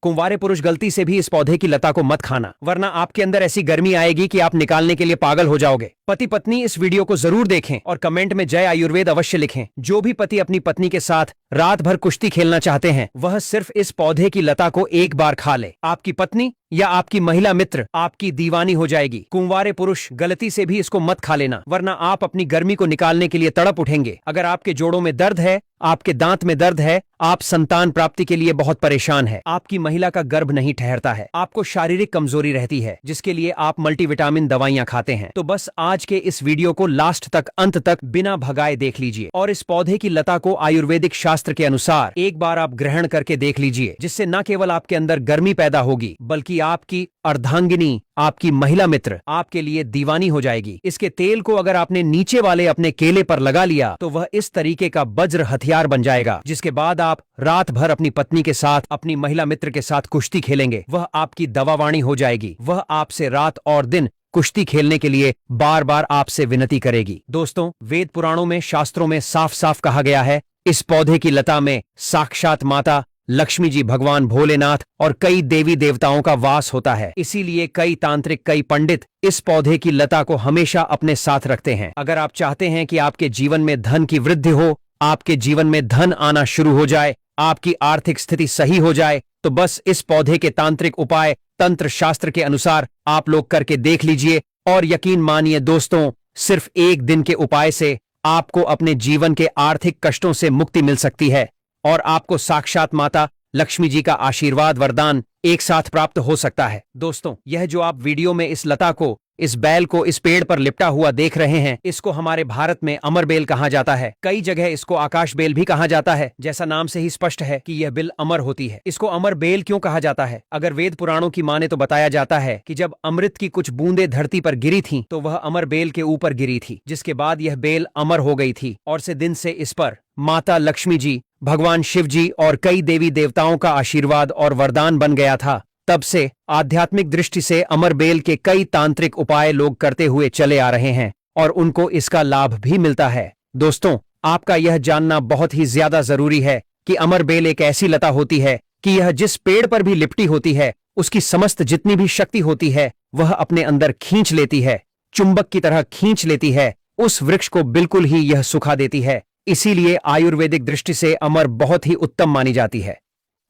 कुंवारे पुरुष गलती से भी इस पौधे की लता को मत खाना, वरना आपके अंदर ऐसी गर्मी आएगी कि आप निकालने के लिए पागल हो जाओगे। पति पत्नी इस वीडियो को जरूर देखें और कमेंट में जय आयुर्वेद अवश्य लिखें। जो भी पति अपनी पत्नी के साथ रात भर कुश्ती खेलना चाहते हैं, वह सिर्फ इस पौधे की लता को एक बार खा ले। आपकी पत्नी या आपकी महिला मित्र आपकी दीवानी हो जाएगी। कुंवारे पुरुष गलती से भी इसको मत खा लेना, वरना आप अपनी गर्मी को निकालने के लिए तड़प उठेंगे। अगर आपके जोड़ों में दर्द है, आपके दांत में दर्द है, आप संतान प्राप्ति के लिए बहुत परेशान है, आपकी महिला का गर्भ नहीं ठहरता है, आपको शारीरिक कमजोरी रहती है जिसके लिए आप मल्टीविटामिन दवाइयां खाते हैं, तो बस आज के इस वीडियो को लास्ट तक अंत तक बिना भगाए देख लीजिए और इस पौधे की लता को आयुर्वेदिक शास्त्र के अनुसार एक बार आप ग्रहण करके देख लीजिए, जिससे न केवल आपके अंदर गर्मी पैदा होगी बल्कि आपकी अर्धांगिनी, आपकी महिला मित्र आपके लिए दीवानी हो जाएगी। इसके तेल को अगर आपने नीचे वाले अपने केले पर लगा लिया तो वह इस तरीके का वज्र हथियार बन जाएगा, जिसके बाद आप रात भर अपनी पत्नी के साथ, अपनी महिला मित्र के साथ कुश्ती खेलेंगे। वह आपकी दवावाणी हो जाएगी। वह आपसे रात और दिन कुश्ती खेलने के लिए बार बार आपसे विनती करेगी। दोस्तों, वेद पुराणों में, शास्त्रों में साफ साफ कहा गया है, इस पौधे की लता में साक्षात माता लक्ष्मी जी, भगवान भोलेनाथ और कई देवी देवताओं का वास होता है। इसीलिए कई तांत्रिक, कई पंडित इस पौधे की लता को हमेशा अपने साथ रखते हैं। अगर आप चाहते हैं कि आपके जीवन में धन की वृद्धि हो, आपके जीवन में धन आना शुरू हो जाए, आपकी आर्थिक स्थिति सही हो जाए, तो बस इस पौधे के तांत्रिक उपाय तंत्र शास्त्र के अनुसार आप लोग करके देख लीजिए और यकीन मानिए दोस्तों, सिर्फ एक दिन के उपाय से आपको अपने जीवन के आर्थिक कष्टों से मुक्ति मिल सकती है और आपको साक्षात माता लक्ष्मी जी का आशीर्वाद, वरदान एक साथ प्राप्त हो सकता है। दोस्तों, यह जो आप वीडियो में इस लता को, इस बैल को इस पेड़ पर लिपटा हुआ देख रहे हैं, इसको हमारे भारत में अमर बेल कहा जाता है। कई जगह इसको आकाश बेल भी कहा जाता है। जैसा नाम से ही स्पष्ट है कि यह बेल अमर होती है। इसको अमर बेल क्यों कहा जाता है? अगर वेद पुराणों की माने तो बताया जाता है कि जब अमृत की कुछ बूंदें धरती पर गिरी थीं, तो वह अमर बेल के ऊपर गिरी थी, जिसके बाद यह बेल अमर हो गई थी और से दिन से इस पर माता लक्ष्मी जी, भगवान शिव जी और कई देवी देवताओं का आशीर्वाद और वरदान बन गया था। तब से आध्यात्मिक दृष्टि से अमर बेल के कई तांत्रिक उपाय लोग करते हुए चले आ रहे हैं और उनको इसका लाभ भी मिलता है। दोस्तों, आपका यह जानना बहुत ही ज्यादा जरूरी है कि अमर बेल एक ऐसी लता होती है कि यह जिस पेड़ पर भी लिपटी होती है, उसकी समस्त जितनी भी शक्ति होती है वह अपने अंदर खींच लेती है, चुंबक की तरह खींच लेती है। उस वृक्ष को बिल्कुल ही यह सुखा देती है। इसीलिए आयुर्वेदिक दृष्टि से अमर बहुत ही उत्तम मानी जाती है।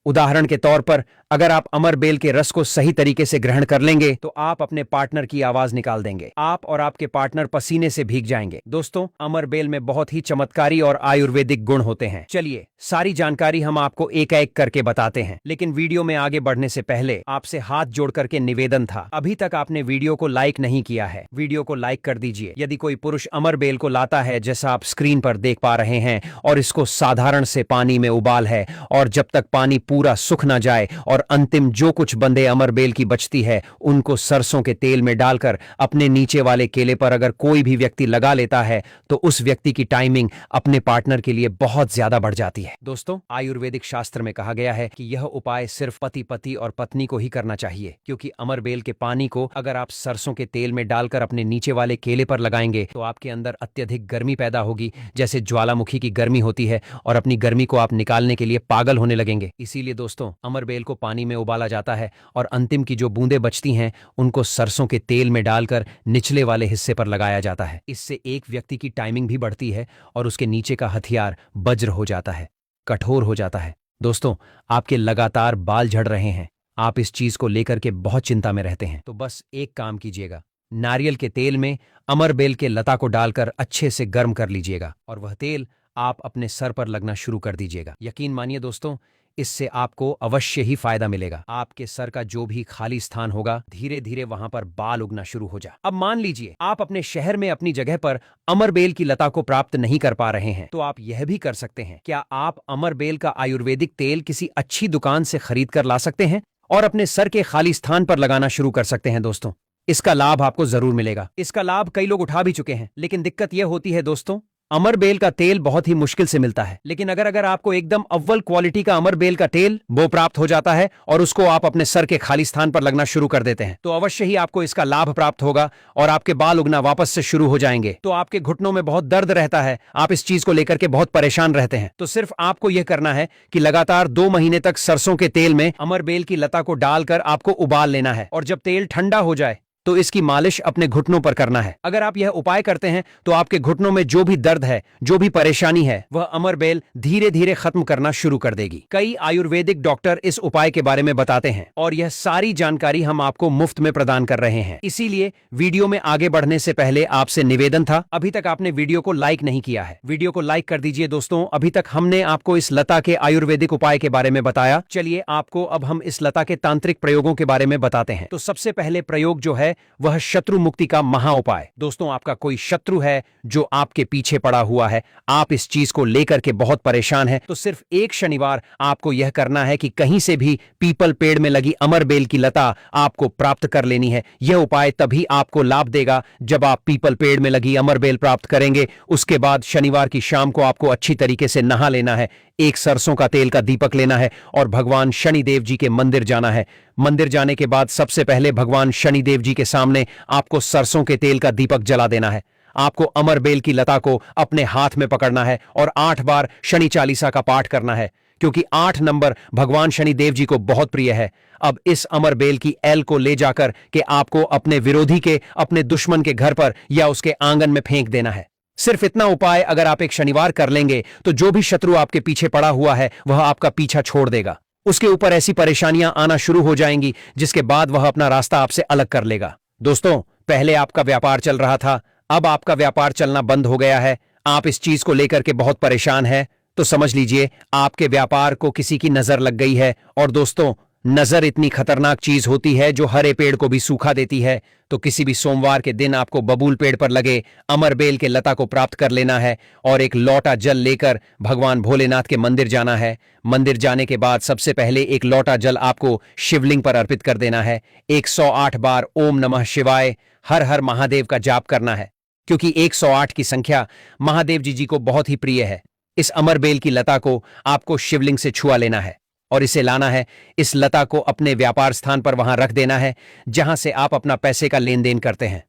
उदाहरण के तौर पर, अगर आप अमर बेल के रस को सही तरीके से ग्रहण कर लेंगे तो आप अपने पार्टनर की आवाज निकाल देंगे। आप और आपके पार्टनर पसीने से भीग जाएंगे। दोस्तों, अमर बेल में बहुत ही चमत्कारी और आयुर्वेदिक गुण होते हैं। चलिए, सारी जानकारी हम आपको एक एक करके बताते हैं, लेकिन वीडियो में आगे बढ़ने से पहले आपसे हाथ जोड़ करके निवेदन था, अभी तक आपने वीडियो को लाइक नहीं किया है, वीडियो को लाइक कर दीजिए। यदि कोई पुरुष अमर बेल को लाता है, जैसा आप स्क्रीन पर देख पा रहे हैं, और इसको साधारण से पानी में उबाल है, और जब तक पानी पूरा सूख ना जाए और अंतिम जो कुछ बंदे अमर बेल की बचती है उनको सरसों के तेल में डालकर अपने नीचे वाले केले पर अगर कोई भी व्यक्ति लगा लेता है तो उस व्यक्ति की टाइमिंग अपने पार्टनर के लिए बहुत ज्यादा बढ़ जाती है। दोस्तों, आयुर्वेदिक शास्त्र में कहा गया है कि यह उपाय सिर्फ पति और पत्नी को ही करना चाहिए, क्योंकि अमर बेल के पानी को अगर आप सरसों के तेल में डालकर अपने नीचे वाले केले पर लगाएंगे तो आपके अंदर अत्यधिक गर्मी पैदा होगी, जैसे ज्वालामुखी की गर्मी होती है, और अपनी गर्मी को आप निकालने के लिए पागल होने लगेंगे। इसीलिए दोस्तों, अमर बेल को पानी में उबाला जाता है और अंतिम की जो बूंदें बचती हैं उनको सरसों के तेल में डालकर निचले वाले हिस्से पर लगाया जाता है। इससे एक व्यक्ति की टाइमिंग भी बढ़ती है और उसके नीचे का हथियार वज्र हो जाता है, कठोर हो जाता है। दोस्तों, आपके लगातार बाल झड़ रहे हैं, आप इस चीज को लेकर के बहुत चिंता में रहते हैं, तो बस एक काम कीजिएगा, नारियल के तेल में अमर बेल के लता को डालकर अच्छे से गर्म कर लीजिएगा और वह तेल आप अपने सर पर लगना शुरू कर दीजिएगा। यकीन मानिए दोस्तों, इससे आपको अवश्य ही फायदा मिलेगा। आपके सर का जो भी खाली स्थान होगा, धीरे धीरे वहां पर बाल उगना शुरू हो जा। अब मान लीजिए आप अपने शहर में अपनी जगह पर अमर बेल की लता को प्राप्त नहीं कर पा रहे हैं, तो आप यह भी कर सकते हैं। क्या आप अमर बेल का आयुर्वेदिक तेल किसी अच्छी दुकान से खरीद कर ला सकते हैं और अपने सर के खाली स्थान पर लगाना शुरू कर सकते हैं। दोस्तों, इसका लाभ आपको जरूर मिलेगा। इसका लाभ कई लोग उठा भी चुके हैं, लेकिन दिक्कत यह होती है दोस्तों, अमर बेल का तेल बहुत ही मुश्किल से मिलता है, लेकिन अगर आपको एकदम अव्वल क्वालिटी का अमर बेल का तेल वो प्राप्त हो जाता है और उसको आप अपने सर के खाली स्थान पर लगना शुरू कर देते हैं, तो अवश्य ही आपको इसका लाभ प्राप्त होगा और आपके बाल उगना वापस से शुरू हो जाएंगे। तो आपके घुटनों में बहुत दर्द रहता है, आप इस चीज को लेकर के बहुत परेशान रहते हैं, तो सिर्फ आपको यह करना है कि लगातार 2 महीने तक सरसों के तेल में अमर बेल की लता को डालकर आपको उबाल लेना है और जब तेल ठंडा हो जाए तो इसकी मालिश अपने घुटनों पर करना है। अगर आप यह उपाय करते हैं तो आपके घुटनों में जो भी दर्द है, जो भी परेशानी है, वह अमर बेल धीरे धीरे खत्म करना शुरू कर देगी। कई आयुर्वेदिक डॉक्टर इस उपाय के बारे में बताते हैं और यह सारी जानकारी हम आपको मुफ्त में प्रदान कर रहे हैं। इसीलिए वीडियो में आगे बढ़ने से पहले आपसे निवेदन था, अभी तक आपने वीडियो को लाइक नहीं किया है, वीडियो को लाइक कर दीजिए दोस्तों। अभी तक हमने आपको इस लता के आयुर्वेदिक उपाय के बारे में बताया, चलिए आपको अब हम इस लता के तांत्रिक प्रयोगों के बारे में बताते हैं। तो सबसे पहले प्रयोग जो है वह शत्रु मुक्ति का महा उपाय। दोस्तों, आपका कोई शत्रु है जो आपके पीछे पड़ा हुआ है, आप इस चीज को लेकर के बहुत परेशान हैं, तो सिर्फ एक शनिवार आपको यह करना है कि कहीं से भी पीपल पेड़ में लगी अमर बेल की लता आपको प्राप्त कर लेनी है। यह उपाय तभी आपको लाभ देगा जब आप पीपल पेड़ में लगी अमर बेल प्राप्त करेंगे। उसके बाद शनिवार की शाम को आपको अच्छी तरीके से नहा लेना है, एक सरसों का तेल का दीपक लेना है और भगवान शनिदेव जी के मंदिर जाना है। मंदिर जाने के बाद सबसे पहले भगवान शनिदेव जी के सामने आपको सरसों के तेल का दीपक जला देना है। आपको अमर बेल की लता को अपने हाथ में पकड़ना है और 8 बार शनि चालीसा का पाठ करना है, क्योंकि 8 नंबर भगवान शनिदेव जी को बहुत प्रिय है। अब इस अमर बेल की एल को ले जाकर के आपको अपने विरोधी के, अपने दुश्मन के घर पर या उसके आंगन में फेंक देना है। सिर्फ इतना उपाय अगर आप एक शनिवार कर लेंगे तो जो भी शत्रु आपके पीछे पड़ा हुआ है वह आपका पीछा छोड़ देगा। उसके ऊपर ऐसी परेशानियां आना शुरू हो जाएंगी जिसके बाद वह अपना रास्ता आपसे अलग कर लेगा। दोस्तों, पहले आपका व्यापार चल रहा था, अब आपका व्यापार चलना बंद हो गया है, आप इस चीज को लेकर के बहुत परेशान हैं, तो समझ लीजिए आपके व्यापार को किसी की नजर लग गई है। और दोस्तों, नजर इतनी खतरनाक चीज होती है जो हरे पेड़ को भी सूखा देती है। तो किसी भी सोमवार के दिन आपको बबूल पेड़ पर लगे अमर बेल के लता को प्राप्त कर लेना है और एक लोटा जल लेकर भगवान भोलेनाथ के मंदिर जाना है। मंदिर जाने के बाद सबसे पहले एक लोटा जल आपको शिवलिंग पर अर्पित कर देना है। 108 बार ओम नमः शिवाय हर हर महादेव का जाप करना है, क्योंकि 108 की संख्या महादेव जी को बहुत ही प्रिय है। इस अमर बेल की लता को आपको शिवलिंग से छुआ लेना है और इसे लाना है। इस लता को अपने व्यापार स्थान पर वहां रख देना है जहां से आप अपना पैसे का लेन देन करते हैं।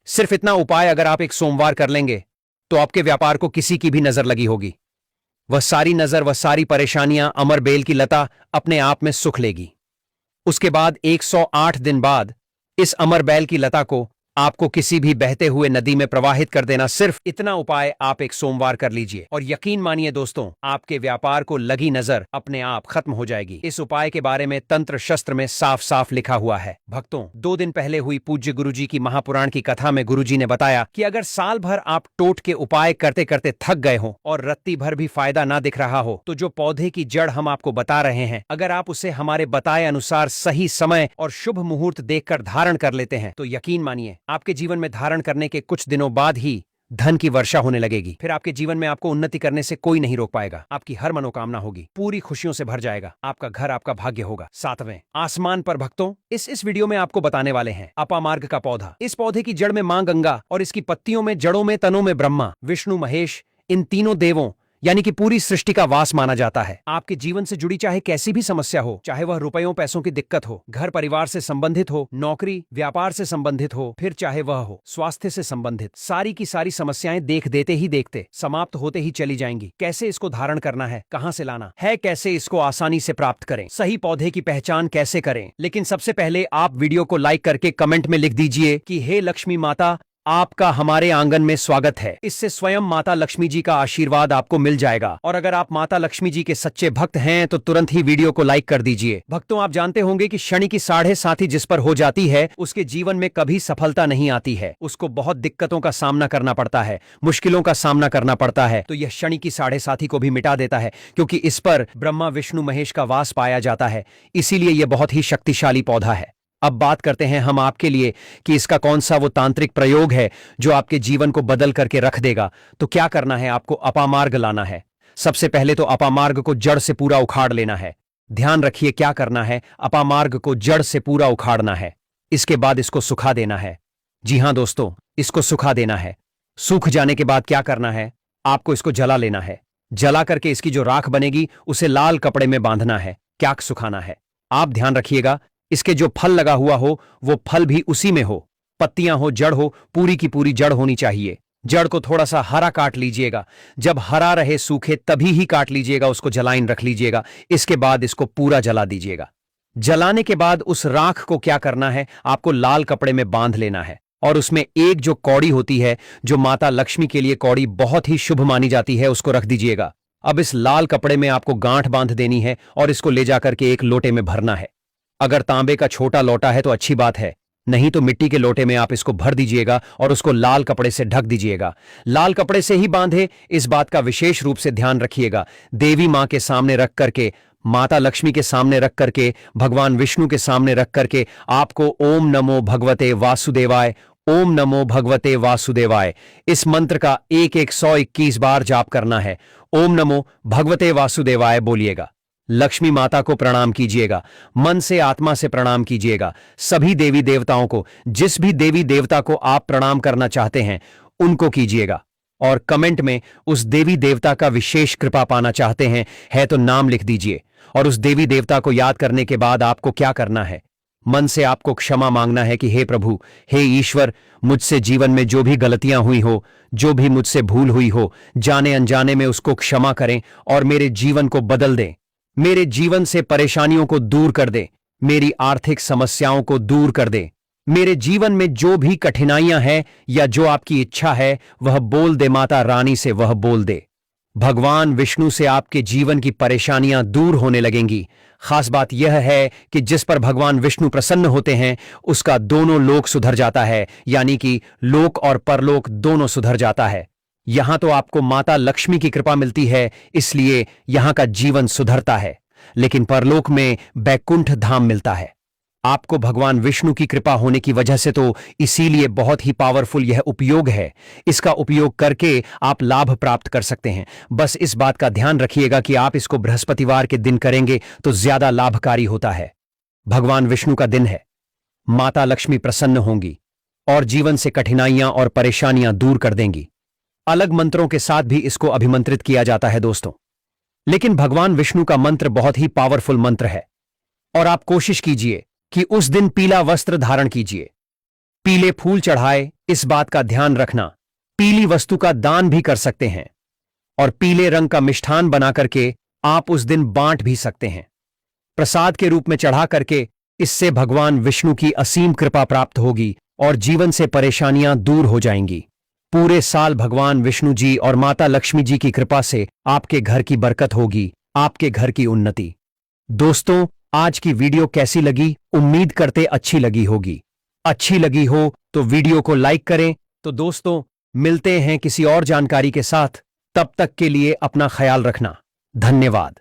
सिर्फ इतना उपाय अगर आप एक सोमवार कर लेंगे तो आपके व्यापार को किसी की भी नजर लगी होगी, वह सारी नजर, वह सारी परेशानियां अमर बेल की लता अपने आप में सुख लेगी। उसके बाद 108 दिन बाद इस अमर बेल की लता को आपको किसी भी बहते हुए नदी में प्रवाहित कर देना। सिर्फ इतना उपाय आप एक सोमवार कर लीजिए और यकीन मानिए दोस्तों, आपके व्यापार को लगी नजर अपने आप खत्म हो जाएगी। इस उपाय के बारे में तंत्र शस्त्र में साफ साफ लिखा हुआ है। भक्तों, 2 दिन पहले हुई पूज्य गुरुजी की महापुराण की कथा में गुरुजी ने बताया कि अगर साल भर आप टोट के उपाय करते करते थक गए हो और रत्ती भर भी फायदा ना दिख रहा हो, तो जो पौधे की जड़ हम आपको बता रहे हैं, अगर आप उसे हमारे बताए अनुसार सही समय और शुभ मुहूर्त देखकर धारण कर लेते हैं, तो यकीन मानिए आपके जीवन में धारण करने के कुछ दिनों बाद ही धन की वर्षा होने लगेगी। फिर आपके जीवन में आपको उन्नति करने से कोई नहीं रोक पाएगा। आपकी हर मनोकामना होगी, पूरी खुशियों से भर जाएगा, आपका घर आपका भाग्य होगा 7वें आसमान पर। भक्तों, इस वीडियो में आपको बताने वाले हैं अपामार्ग का पौधा। इस पौधे की जड़ में मां गंगा और इसकी पत्तियों में, जड़ों में, तनों में ब्रह्मा, विष्णु, महेश, इन तीनों देवों यानी कि पूरी सृष्टि का वास माना जाता है। आपके जीवन से जुड़ी चाहे कैसी भी समस्या हो, चाहे वह रुपयों पैसों की दिक्कत हो, घर परिवार से संबंधित हो, नौकरी व्यापार से संबंधित हो, फिर चाहे वह हो स्वास्थ्य से संबंधित, सारी की सारी समस्याएं देख देते ही देखते समाप्त होते ही चली जाएंगी। कैसे इसको धारण करना है, कहां से लाना है, कैसे इसको आसानी से प्राप्त करें, सही पौधे की पहचान कैसे करें। लेकिन सबसे पहले आप वीडियो को लाइक करके कमेंट में लिख दीजिए कि हे लक्ष्मी माता, आपका हमारे आंगन में स्वागत है। इससे स्वयं माता लक्ष्मी जी का आशीर्वाद आपको मिल जाएगा। और अगर आप माता लक्ष्मी जी के सच्चे भक्त हैं तो तुरंत ही वीडियो को लाइक कर दीजिए। भक्तों, आप जानते होंगे कि शनि की 7.5 जिस पर हो जाती है उसके जीवन में कभी सफलता नहीं आती है, उसको बहुत दिक्कतों का सामना करना पड़ता है, मुश्किलों का सामना करना पड़ता है। तो यह शनि की 7.5 को भी मिटा देता है, क्योंकि इस पर ब्रह्मा विष्णु महेश का वास पाया जाता है। इसीलिए यह बहुत ही शक्तिशाली पौधा है। अब बात करते हैं हम आपके लिए कि इसका कौन सा वो तांत्रिक प्रयोग है जो आपके जीवन को बदल करके रख देगा। तो क्या करना है, आपको अपामार्ग लाना है। सबसे पहले तो अपामार्ग को जड़ से पूरा उखाड़ लेना है। ध्यान रखिए क्या करना है, अपामार्ग को जड़ से पूरा उखाड़ना है। इसके बाद इसको सुखा देना है। जी हां दोस्तों, इसको सुखा देना है। सूख जाने के बाद क्या करना है, आपको इसको जला लेना है। जला करके इसकी जो राख बनेगी उसे लाल कपड़े में बांधना है, क्याक सुखाना है। आप ध्यान रखिएगा, इसके जो फल लगा हुआ हो वो फल भी उसी में हो, पत्तियां हो, जड़ हो, पूरी की पूरी जड़ होनी चाहिए। जड़ को थोड़ा सा हरा काट लीजिएगा, जब हरा रहे सूखे तभी ही काट लीजिएगा, उसको जलाइन रख लीजिएगा। इसके बाद इसको पूरा जला दीजिएगा। जलाने के बाद उस राख को क्या करना है, आपको लाल कपड़े में बांध लेना है और उसमें एक जो कौड़ी होती है, जो माता लक्ष्मी के लिए कौड़ी बहुत ही शुभ मानी जाती है, उसको रख दीजिएगा। अब इस लाल कपड़े में आपको गांठ बांध देनी है और इसको ले जाकर के एक लोटे में भरना है। अगर तांबे का छोटा लोटा है तो अच्छी बात है, नहीं तो मिट्टी के लोटे में आप इसको भर दीजिएगा और उसको लाल कपड़े से ढक दीजिएगा। लाल कपड़े से ही बांधे, इस बात का विशेष रूप से ध्यान रखिएगा। देवी मां के सामने रख करके, माता लक्ष्मी के सामने रख करके, भगवान विष्णु के सामने रख करके आपको ओम नमो भगवते वासुदेवाय, ओम नमो भगवते वासुदेवाय इस मंत्र का 121 बार जाप करना है। ओम नमो भगवते वासुदेवाय बोलिएगा। लक्ष्मी माता को प्रणाम कीजिएगा, मन से आत्मा से प्रणाम कीजिएगा। सभी देवी देवताओं को, जिस भी देवी देवता को आप प्रणाम करना चाहते हैं उनको कीजिएगा। और कमेंट में उस देवी देवता का विशेष कृपा पाना चाहते हैं है तो नाम लिख दीजिए। और उस देवी देवता को याद करने के बाद आपको क्या करना है, मन से आपको क्षमा मांगना है कि हे प्रभु, हे ईश्वर, मुझसे जीवन में जो भी गलतियां हुई हो, जो भी मुझसे भूल हुई हो, जाने अनजाने में उसको क्षमा करें और मेरे जीवन को बदल दें। मेरे जीवन से परेशानियों को दूर कर दे, मेरी आर्थिक समस्याओं को दूर कर दे। मेरे जीवन में जो भी कठिनाइयां हैं या जो आपकी इच्छा है वह बोल दे, माता रानी से वह बोल दे। भगवान विष्णु से आपके जीवन की परेशानियां दूर होने लगेंगी। खास बात यह है कि जिस पर भगवान विष्णु प्रसन्न होते हैं उसका दोनों लोक सुधर जाता है, यानी कि लोक और परलोक दोनों सुधर जाता है। यहां तो आपको माता लक्ष्मी की कृपा मिलती है, इसलिए यहां का जीवन सुधरता है, लेकिन परलोक में बैकुंठ धाम मिलता है। आपको भगवान विष्णु की कृपा होने की वजह से तो इसीलिए बहुत ही पावरफुल यह उपयोग है। इसका उपयोग करके आप लाभ प्राप्त कर सकते हैं। बस इस बात का ध्यान रखिएगा कि आप इसको बृहस्पतिवार के दिन करेंगे तो ज्यादा लाभकारी होता है। भगवान विष्णु का दिन है, माता लक्ष्मी प्रसन्न होंगी और जीवन से कठिनाइयां और परेशानियां दूर कर देंगी। अलग मंत्रों के साथ भी इसको अभिमंत्रित किया जाता है दोस्तों, लेकिन भगवान विष्णु का मंत्र बहुत ही पावरफुल मंत्र है। और आप कोशिश कीजिए कि उस दिन पीला वस्त्र धारण कीजिए, पीले फूल चढ़ाए। इस बात का ध्यान रखना, पीली वस्तु का दान भी कर सकते हैं और पीले रंग का मिष्ठान बना करके आप उस दिन बांट भी सकते हैं प्रसाद के रूप में चढ़ा करके। इससे भगवान विष्णु की असीम कृपा प्राप्त होगी और जीवन से परेशानियां दूर हो जाएंगी। पूरे साल भगवान विष्णु जी और माता लक्ष्मी जी की कृपा से आपके घर की बरकत होगी, आपके घर की उन्नति। दोस्तों, आज की वीडियो कैसी लगी? उम्मीद करते अच्छी लगी होगी। अच्छी लगी हो तो वीडियो को लाइक करें। तो दोस्तों, मिलते हैं किसी और जानकारी के साथ, तब तक के लिए अपना ख्याल रखना। धन्यवाद।